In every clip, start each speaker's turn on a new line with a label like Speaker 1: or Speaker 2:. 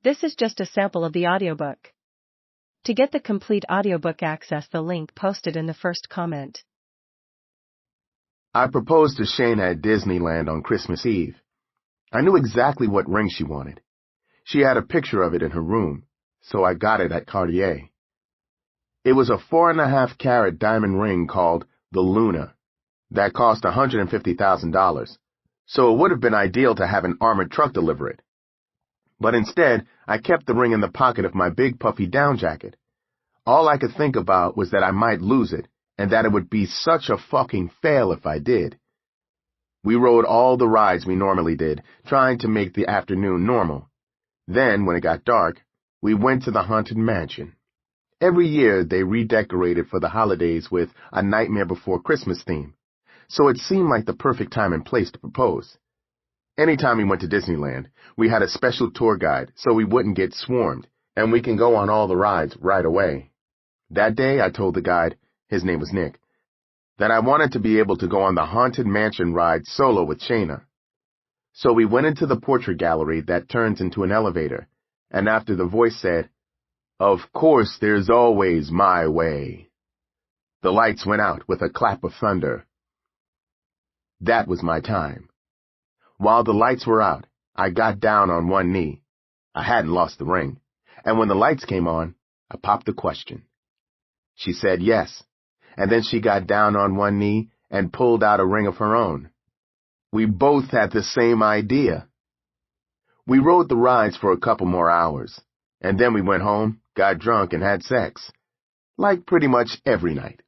Speaker 1: This is just a sample of the audiobook. To get the complete audiobook, access the link posted in the first comment.
Speaker 2: I proposed to Shayna at Disneyland on Christmas Eve. I knew exactly what ring she wanted. She had a picture of it in her room, so I got it at Cartier. It was a 4.5-carat diamond ring called the Luna that cost $150,000, so it would have been ideal to have an armored truck deliver it. But instead, I kept the ring in the pocket of my big puffy down jacket. All I could think about was that I might lose it, and that it would be such a fucking fail if I did. We rode all the rides we normally did, trying to make the afternoon normal. Then, when it got dark, we went to the Haunted Mansion. Every year, they redecorated for the holidays with a Nightmare Before Christmas theme, so it seemed like the perfect time and place to propose. Anytime we went to Disneyland, we had a special tour guide so we wouldn't get swarmed, and we can go on all the rides right away. That day, I told the guide, his name was Nick, that I wanted to be able to go on the Haunted Mansion ride solo with Shayna. So we went into the portrait gallery that turns into an elevator, and after the voice said, "Of course there's always my way," the lights went out with a clap of thunder. That was my time. While the lights were out, I got down on one knee. I hadn't lost the ring, and when the lights came on, I popped the question. She said yes, and then she got down on one knee and pulled out a ring of her own. We both had the same idea. We rode the rides for a couple more hours, and then we went home, got drunk, and had sex, like pretty much every night.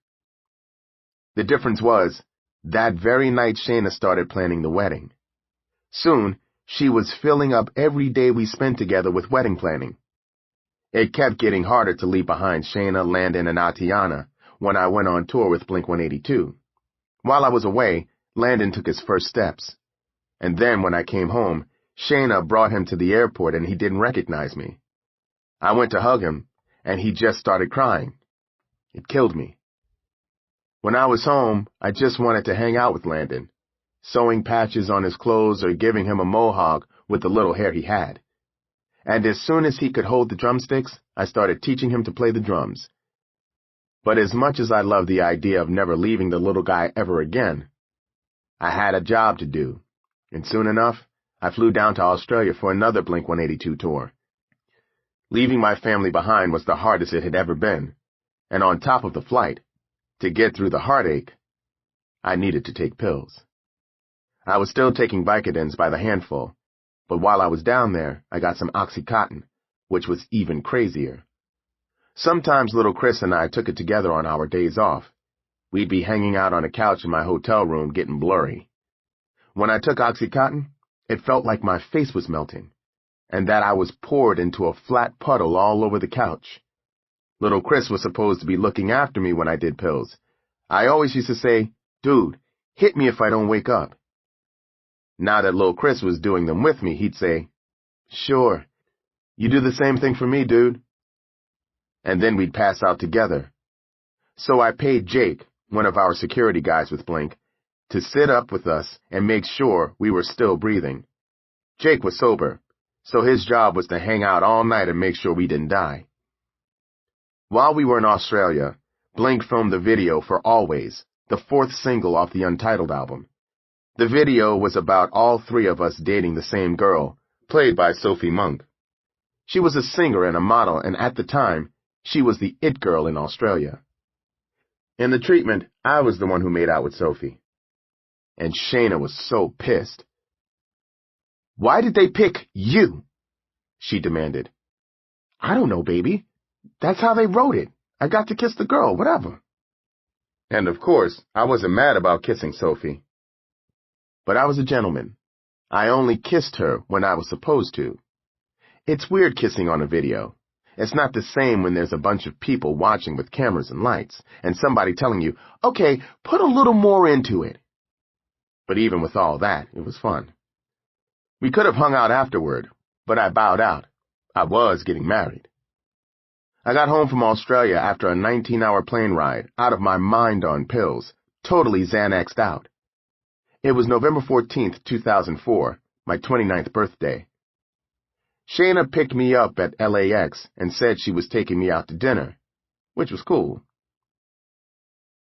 Speaker 2: The difference was, that very night Shayna started planning the wedding. Soon, she was filling up every day we spent together with wedding planning. It kept getting harder to leave behind Shayna, Landon, and Atiana when I went on tour with Blink-182. While I was away, Landon took his first steps. And then when I came home, Shayna brought him to the airport and he didn't recognize me. I went to hug him, and he just started crying. It killed me. When I was home, I just wanted to hang out with Landon, sewing patches on his clothes or giving him a mohawk with the little hair he had. And as soon as he could hold the drumsticks, I started teaching him to play the drums. But as much as I loved the idea of never leaving the little guy ever again, I had a job to do, and soon enough, I flew down to Australia for another Blink-182 tour. Leaving my family behind was the hardest it had ever been, and on top of the flight, to get through the heartache, I needed to take pills. I was still taking Vicodins by the handful, but while I was down there, I got some Oxycontin, which was even crazier. Sometimes little Chris and I took it together on our days off. We'd be hanging out on a couch in my hotel room getting blurry. When I took Oxycontin, it felt like my face was melting, and that I was poured into a flat puddle all over the couch. Little Chris was supposed to be looking after me when I did pills. I always used to say, "Dude, hit me if I don't wake up." Now that little Chris was doing them with me, he'd say, "Sure, you do the same thing for me, dude." And then we'd pass out together. So I paid Jake, one of our security guys with Blink, to sit up with us and make sure we were still breathing. Jake was sober, so his job was to hang out all night and make sure we didn't die. While we were in Australia, Blink filmed the video for Always, the 4th single off the Untitled album. The video was about all three of us dating the same girl, played by Sophie Monk. She was a singer and a model, and at the time, she was the it girl in Australia. In the treatment, I was the one who made out with Sophie. And Shayna was so pissed. "Why did they pick you?" she demanded. "I don't know, baby. That's how they wrote it. I got to kiss the girl, whatever." And of course, I wasn't mad about kissing Sophie. But I was a gentleman. I only kissed her when I was supposed to. It's weird kissing on a video. It's not the same when there's a bunch of people watching with cameras and lights, and somebody telling you, "Okay, put a little more into it." But even with all that, it was fun. We could have hung out afterward, but I bowed out. I was getting married. I got home from Australia after a 19-hour plane ride, out of my mind on pills, totally Xanaxed out. It was November 14th, 2004, my 29th birthday. Shayna picked me up at LAX and said she was taking me out to dinner, which was cool.